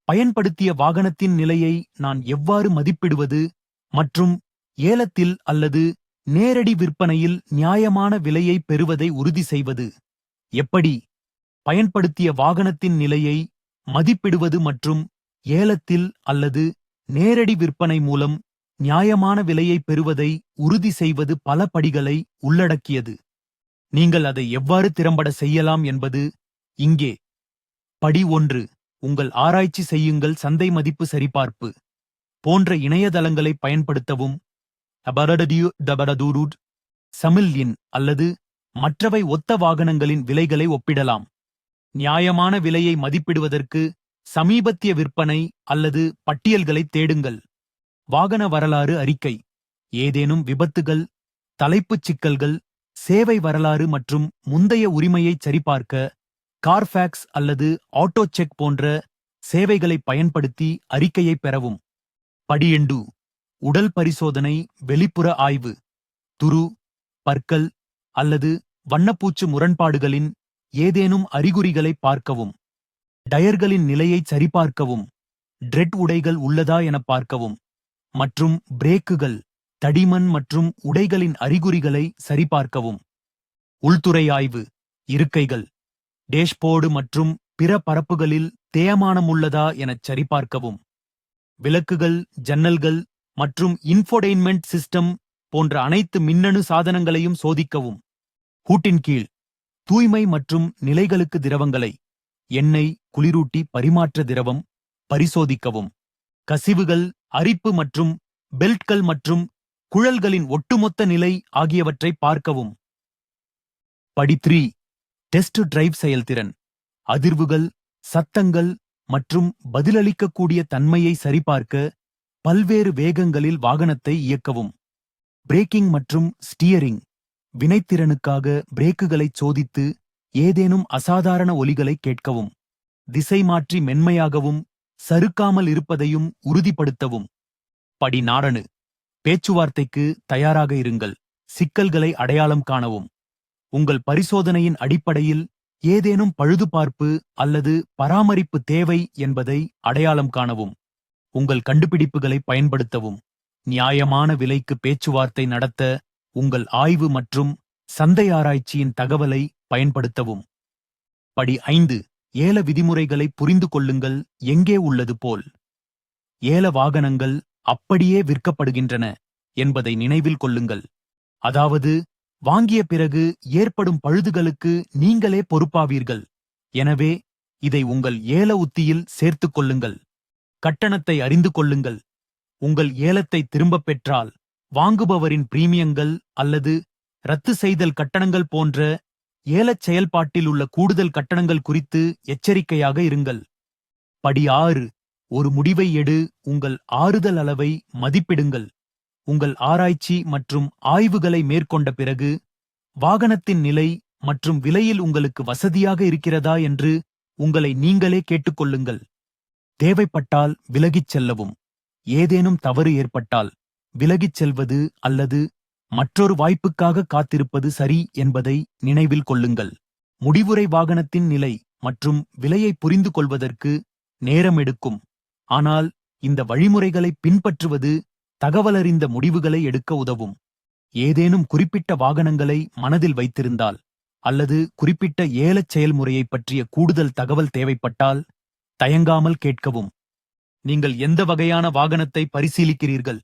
பயன்படுத்திய வாகனத்தின் நிலையை நான் எவ்வாறு மதிப்பிடுவது மற்றும் ஏலத்தில் அல்லது நேரடி விற்பனையில் நியாயமான விலையை பெறுவதை உறுதி செய்வது. எப்படி பயன்படுத்திய வாகனத்தின் நிலையை மதிப்பிடுவது மற்றும் ஏலத்தில் அல்லது நேரடி விற்பனை மூலம் நியாயமான விலையை பெறுவதை உறுதி செய்வது பல படிகளை உள்ளடக்கியது. நீங்கள் அதை எவ்வாறு திறம்பட செய்யலாம் என்பது இங்கே. படி 1. உங்கள் ஆராய்ச்சி செய்யுங்கள். சந்தை மதிப்பு சரிபார்ப்பு போன்ற இணையதளங்களை பயன்படுத்தவும். சமில்யின் அல்லது மற்றவை ஒத்த வாகனங்களின் விலைகளை ஒப்பிடலாம். நியாயமான விலையை மதிப்பிடுவதற்கு சமீபத்திய விற்பனை அல்லது பட்டியல்களை தேடுங்கள். வாகன வரலாறு அறிக்கை, ஏதேனும் விபத்துகள், தலைப்புச் சிக்கல்கள், சேவை வரலாறு மற்றும் முந்தைய உரிமையை சரிபார்க்க கார்ஃபேக்ஸ் அல்லது ஆட்டோ செக் போன்ற சேவைகளை பயன்படுத்தி அறிக்கையை பெறவும். படி 2. உடல் பரிசோதனை. வெளிப்புற ஆய்வு, துரு, பற்கள் அல்லது வண்ணப்பூச்சு முரண்பாடுகளின் ஏதேனும் அறிகுறிகளை பார்க்கவும். டயர்களின் நிலையை சரிபார்க்கவும். ட்ரெட் உடைகள் உள்ளதா என பார்க்கவும். மற்றும் பிரேக்குகள், தடிமன் மற்றும் உடைகளின் அறிகுறிகளை சரிபார்க்கவும். உள்துறை ஆய்வு, இருக்கைகள், டேஷ்போர்டு மற்றும் பிற பரப்புகளில் தேய்மானம் உள்ளதா எனச் சரிபார்க்கவும். விளக்குகள், ஜன்னல்கள் மற்றும் இன்ஃபோடெயின்மென்ட் சிஸ்டம் போன்ற அனைத்து மின்னணு சாதனங்களையும் சோதிக்கவும். ஹூட்டின் கீழ் தூய்மை மற்றும் நிலைகளுக்கு திரவங்களை, எண்ணெய், குளிரூட்டி, பரிமாற்ற திரவம் பரிசோதிக்கவும். கசிவுகள், அரிப்பு மற்றும் பெல்ட்கள் மற்றும் குழல்களின் ஒட்டுமொத்த நிலை ஆகியவற்றை பார்க்கவும். படி 3. டெஸ்ட் டிரைவ் செயல்திறன். அதிர்வுகள், சத்தங்கள் மற்றும் பதிலளிக்கக்கூடிய தன்மையை சரிபார்க்க பல்வேறு வேகங்களில் வாகனத்தை இயக்கவும். பிரேக்கிங் மற்றும் ஸ்டியரிங். வினைத்திறனுக்காக பிரேக்குகளை சோதித்து ஏதேனும் அசாதாரண ஒலிகளை கேட்கவும். திசை மாற்றி மென்மையாகவும் சறுக்காமல் இருப்பதையும் உறுதிப்படுத்தவும். படி 4. பேச்சுவார்த்தைக்கு தயாராக இருங்கள். சிக்கல்களை அடையாளம் காணவும். உங்கள் பரிசோதனையின் அடிப்படையில் ஏதேனும் பழுதுபார்ப்பு அல்லது பராமரிப்பு தேவை என்பதை அடையாளம் காணவும். உங்கள் கண்டுபிடிப்புகளை பயன்படுத்தவும். நியாயமான விலைக்கு பேச்சுவார்த்தை நடத்த உங்கள் ஆய்வு மற்றும் சந்தை ஆராய்ச்சியின் தகவலை பயன்படுத்தவும். படி 5. ஏல விதிமுறைகளை புரிந்து கொள்ளுங்கள். எங்கே உள்ளது போல் ஏல வாகனங்கள் அப்படியே விற்கப்படுகின்றன என்பதை நினைவில் கொள்ளுங்கள். அதாவது, வாங்கிய பிறகு ஏற்படும் பழுதுகளுக்கு நீங்களே பொறுப்பாவீர்கள். எனவே இதை உங்கள் ஏல உத்தியில் சேர்த்துக் கொள்ளுங்கள். கட்டணத்தை அறிந்து கொள்ளுங்கள். உங்கள் ஏலத்தை திரும்பப் பெற்றால் வாங்குபவரின் பிரீமியங்கள் அல்லது ரத்து செய்தல் கட்டணங்கள் போன்ற ஏலச் செயல்பாட்டில் உள்ள கூடுதல் கட்டணங்கள் குறித்து எச்சரிக்கையாக இருங்கள். படி 6. ஒரு முடிவை எடு. உங்கள் ஆறுதல் அளவை மதிப்பிடுங்கள். உங்கள் ஆராய்ச்சி மற்றும் ஆய்வுகளை மேற்கொண்ட பிறகு வாகனத்தின் நிலை மற்றும் விலையில் உங்களுக்கு வசதியாக இருக்கிறதா என்று உங்களை நீங்களே கேட்டுக்கொள்ளுங்கள். தேவைப்பட்டால் விலகிச் செல்லவும். ஏதேனும் தவறு ஏற்பட்டால் விலகிச் செல்வது அல்லது மற்றொரு வாய்ப்புக்காக காத்திருப்பது சரி என்பதை நினைவில் கொள்ளுங்கள். முடிவுரை வாகனத்தின் நிலை மற்றும் விலையை புரிந்து கொள்வதற்கு நேரம் எடுக்கும். ஆனால் இந்த வழிமுறைகளை பின்பற்றுவது தகவலறிந்த முடிவுகளை எடுக்க உதவும். ஏதேனும் குறிப்பிட்ட வாகனங்களை மனதில் வைத்திருந்தால் அல்லது குறிப்பிட்ட ஏலச் செயல்முறையை பற்றிய கூடுதல் தகவல் தேவைப்பட்டால் தயங்காமல் கேட்கவும். நீங்கள் எந்த வகையான வாகனத்தை பரிசீலிக்கிறீர்கள்?